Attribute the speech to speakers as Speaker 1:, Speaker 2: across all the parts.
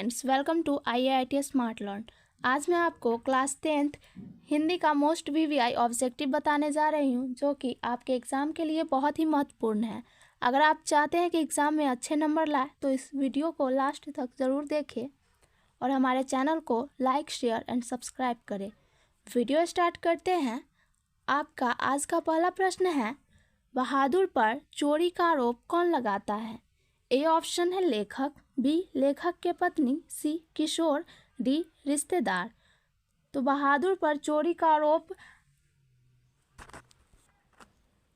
Speaker 1: Friends, welcome to IIT smart learn. आज मैं आपको क्लास 10th हिंदी का मोस्ट VVI ऑब्जेक्टिव बताने जा रही हूँ, जो कि आपके एग्ज़ाम के लिए बहुत ही महत्वपूर्ण है। अगर आप चाहते हैं कि एग्ज़ाम में अच्छे नंबर लाए तो इस वीडियो को लास्ट तक ज़रूर देखें और हमारे चैनल को लाइक, शेयर एंड सब्सक्राइब करें। वीडियो स्टार्ट करते हैं। आपका आज का पहला प्रश्न है, बहादुर पर चोरी का आरोप कौन लगाता है? ए ऑप्शन है लेखक, बी लेखक के पत्नी, सी किशोर, डी रिश्तेदार। तो बहादुर पर चोरी का आरोप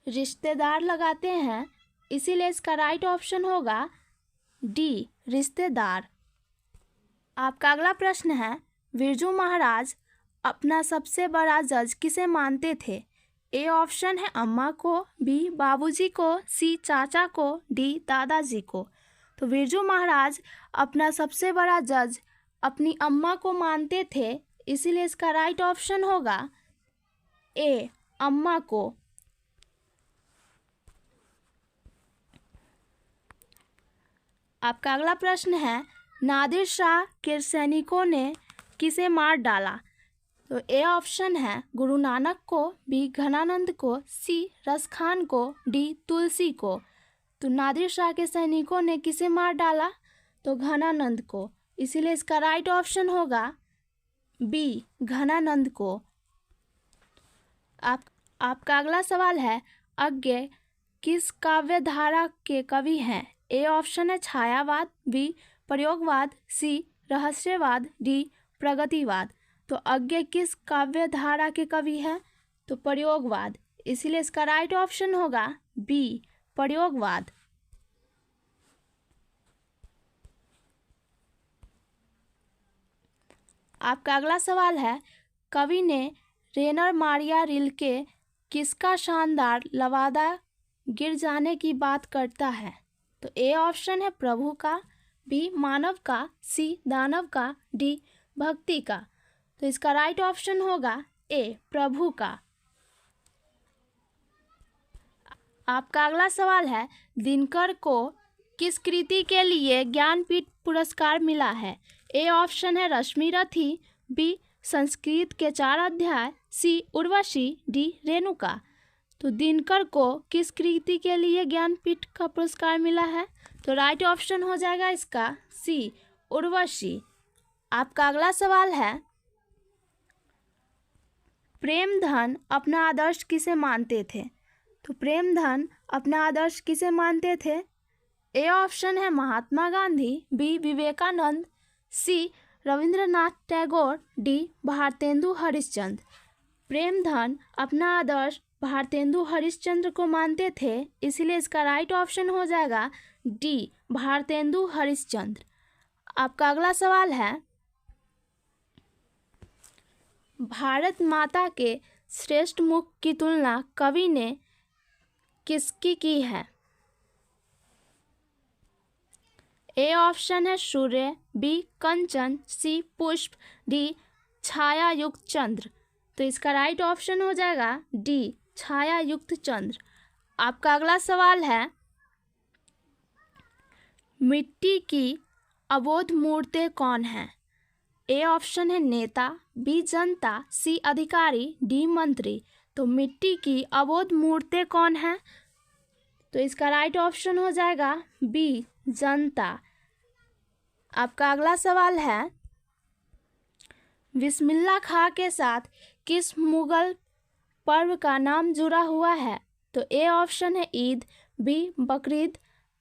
Speaker 1: रिश्तेदार लगाते हैं, इसीलिए इसका राइट ऑप्शन होगा डी रिश्तेदार। आपका अगला प्रश्न है, बिरजू महाराज अपना सबसे बड़ा जज किसे मानते थे? ए ऑप्शन है अम्मा को, बी बाबूजी को, सी चाचा को, डी दादाजी को। तो बिरजू महाराज अपना सबसे बड़ा जज अपनी अम्मा को मानते थे, इसीलिए इसका राइट ऑप्शन होगा ए अम्मा को। आपका अगला प्रश्न है, नादिर शाह के सैनिकों ने किसे मार डाला? तो ए ऑप्शन है गुरु नानक को, बी घनानंद को, सी रसखान को, डी तुलसी को। तो नादिर शाह के सैनिकों ने किसे मार डाला? तो घनानंद को, इसीलिए इसका राइट ऑप्शन होगा बी घनानंद को। आपका अगला सवाल है, अज्ञे किस काव्य धारा के कवि हैं? ए ऑप्शन है छायावाद, बी प्रयोगवाद, सी रहस्यवाद, डी प्रगतिवाद। तो अज्ञे किस काव्य धारा के कवि हैं? तो प्रयोगवाद, इसीलिए इसका राइट ऑप्शन होगा बी प्रयोगवाद। आपका अगला सवाल है, कवि ने रेनर मारिया रिल्के किसका शानदार लवादा गिर जाने की बात करता है? तो ए ऑप्शन है प्रभु का, बी मानव का, सी दानव का, डी भक्ति का। तो इसका राइट ऑप्शन होगा ए प्रभु का। आपका अगला सवाल है, दिनकर को किस कृति के लिए ज्ञानपीठ पुरस्कार मिला है? ए ऑप्शन है रश्मि रथी, बी संस्कृत के 4 अध्याय, सी उर्वशी, डी रेणुका। तो दिनकर को किस कृति के लिए ज्ञानपीठ का पुरस्कार मिला है? तो राइट ऑप्शन हो जाएगा इसका सी उर्वशी। आपका अगला सवाल है, प्रेमधन अपना आदर्श किसे मानते थे? तो प्रेमधन अपना आदर्श किसे मानते थे? ए ऑप्शन है महात्मा गांधी, बी विवेकानंद, सी रविंद्रनाथ टैगोर, डी भारतेंदु हरिश्चंद्र। प्रेमधन अपना आदर्श भारतेंदु हरिश्चंद्र को मानते थे, इसलिए इसका राइट ऑप्शन हो जाएगा डी भारतेंदु हरिश्चंद्र। आपका अगला सवाल है, भारत माता के श्रेष्ठ मुख की तुलना कवि ने किसकी की है? ए ऑप्शन है सूर्य, बी कंचन, सी पुष्प, डी छाया युक्त चंद्र। तो इसका राइट ऑप्शन हो जाएगा डी छाया युक्त चंद्र। आपका अगला सवाल है, मिट्टी की अबोध मूर्तें कौन है? ए ऑप्शन है नेता, बी जनता, सी अधिकारी, डी मंत्री। तो मिट्टी की अबोध मूर्तें कौन है? तो इसका राइट ऑप्शन हो जाएगा बी जनता। आपका अगला सवाल है, बिस्मिल्लाह खां के साथ किस मुगल पर्व का नाम जुड़ा हुआ है? तो ए ऑप्शन है ईद, बी बकरीद,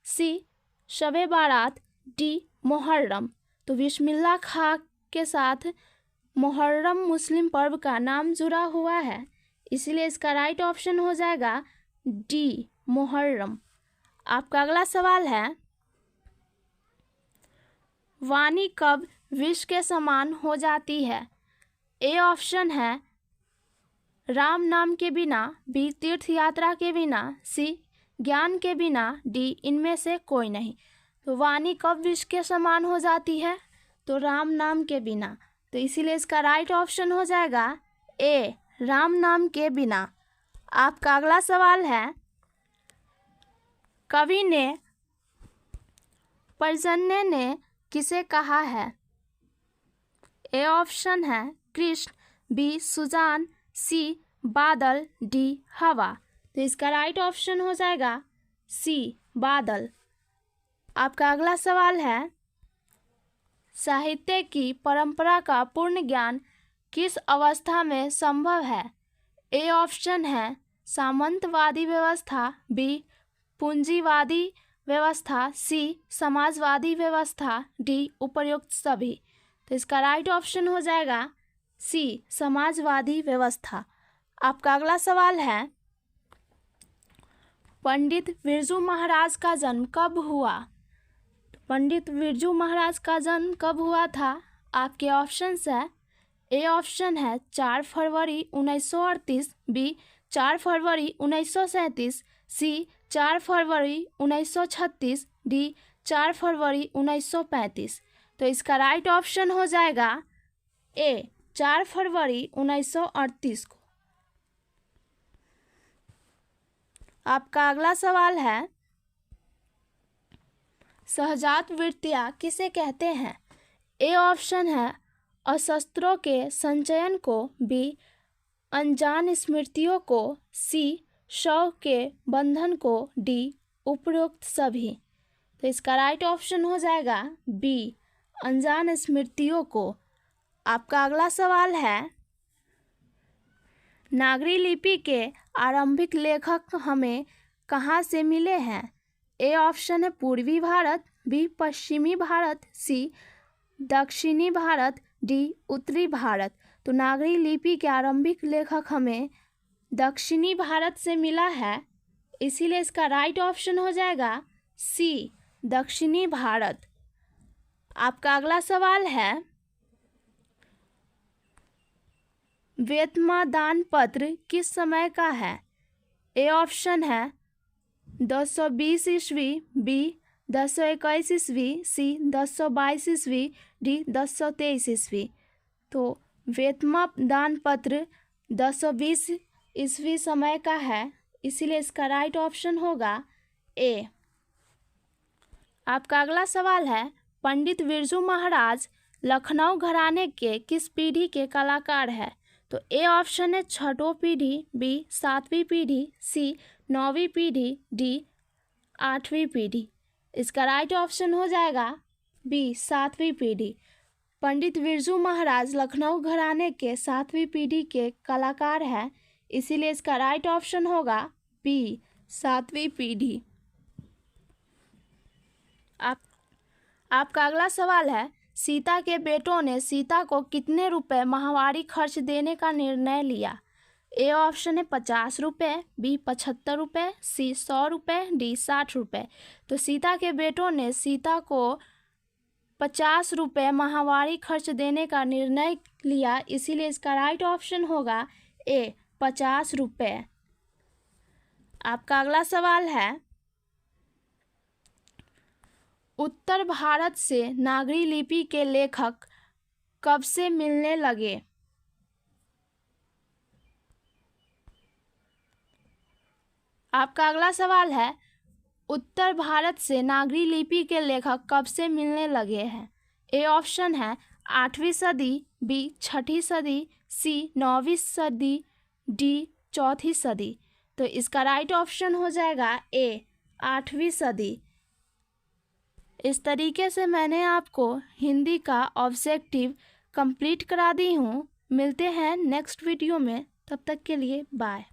Speaker 1: सी शबे बारात, डी मुहर्रम। तो बिस्मिल्लाह खां के साथ मुहर्रम मुस्लिम पर्व का नाम जुड़ा हुआ है, इसलिए इसका राइट ऑप्शन हो जाएगा डी मुहर्रम। आपका अगला सवाल है, वाणी कब विष के समान हो जाती है? ए ऑप्शन है राम नाम के बिना, बी तीर्थ यात्रा के बिना, सी ज्ञान के बिना, डी इनमें से कोई नहीं। तो वाणी कब विष के समान हो जाती है? तो राम नाम के बिना, तो इसीलिए इसका राइट ऑप्शन हो जाएगा ए राम नाम के बिना। आपका अगला सवाल है, कवि ने पर्जन्य ने किसे कहा है? ए ऑप्शन है कृष्ण, बी सुजान, सी बादल, डी हवा। तो इसका राइट ऑप्शन हो जाएगा सी बादल। आपका अगला सवाल है, साहित्य की परंपरा का पूर्ण ज्ञान किस अवस्था में संभव है? ए ऑप्शन है सामंतवादी व्यवस्था, बी पूंजीवादी व्यवस्था, सी समाजवादी व्यवस्था, डी उपर्युक्त सभी। तो इसका राइट ऑप्शन हो जाएगा सी समाजवादी व्यवस्था। आपका अगला सवाल है, पंडित बिरजू महाराज का जन्म कब हुआ? पंडित बिरजू महाराज का जन्म कब हुआ था? आपके ऑप्शंस है, ए ऑप्शन है 4 फरवरी 1938, बी 4 फरवरी 1937, सी 4 फरवरी 1936, डी 4 फरवरी 1935। तो इसका राइट ऑप्शन हो जाएगा ए 4 फरवरी 1938 को। आपका अगला सवाल है, सहजात वृत्तियाँ किसे कहते हैं? ए ऑप्शन है अशस्त्रों के संचयन को, बी अनजान स्मृतियों को, सी शव के बंधन को, डी उपरोक्त सभी। तो इसका राइट ऑप्शन हो जाएगा बी अनजान स्मृतियों को। आपका अगला सवाल है, नागरी लिपि के आरंभिक लेखक हमें कहाँ से मिले हैं? ए ऑप्शन है पूर्वी भारत, बी पश्चिमी भारत, सी दक्षिणी भारत, डी उत्तरी भारत। तो नागरी लिपि के आरंभिक लेखक हमें दक्षिणी भारत से मिला है, इसीलिए इसका राइट ऑप्शन हो जाएगा सी दक्षिणी भारत। आपका अगला सवाल है, वेतमा दान पत्र किस समय का है? ए ऑप्शन है 1020 ईस्वी, बी 1021 ईस्वी, सी 1022 ईस्वी, डी 1023 ईस्वी। तो वेतमा दान पत्र 1020 ईस्वी समय का है, इसीलिए इसका राइट ऑप्शन होगा ए। आपका अगला सवाल है, पंडित बिरजू महाराज लखनऊ घराने के किस पीढ़ी के कलाकार हैं? तो ए ऑप्शन है 6वीं पीढ़ी, बी 7वीं पीढ़ी, सी 9वीं पीढ़ी, डी 8वीं पीढ़ी। इसका राइट ऑप्शन हो जाएगा बी 7वीं पीढ़ी। पंडित बिरजू महाराज लखनऊ घराने के 7वीं पीढ़ी के कलाकार हैं, इसीलिए इसका राइट ऑप्शन होगा बी 7वीं पीढ़ी। आपका अगला सवाल है, सीता के बेटों ने सीता को कितने रुपए माहवारी खर्च देने का निर्णय लिया? ए ऑप्शन है 50 रुपये, बी 75 रुपये, सी 100 रुपये, डी 60 रुपये। तो सीता के बेटों ने सीता को 50 रुपये माहवारी खर्च देने का निर्णय लिया, इसीलिए इसका राइट ऑप्शन होगा ए 50 रुपये। आपका अगला सवाल है, उत्तर भारत से नागरी लिपि के लेखक कब से मिलने लगे? आपका अगला सवाल है, उत्तर भारत से नागरी लिपि के लेखक कब से मिलने लगे हैं? ए ऑप्शन है 8वीं सदी, बी 6ठी सदी, सी 9वीं सदी, डी 4थी सदी। तो इसका राइट ऑप्शन हो जाएगा ए 8वीं सदी। इस तरीके से मैंने आपको हिंदी का ऑब्जेक्टिव कंप्लीट करा दी हूँ। मिलते हैं नेक्स्ट वीडियो में, तब तक के लिए बाय।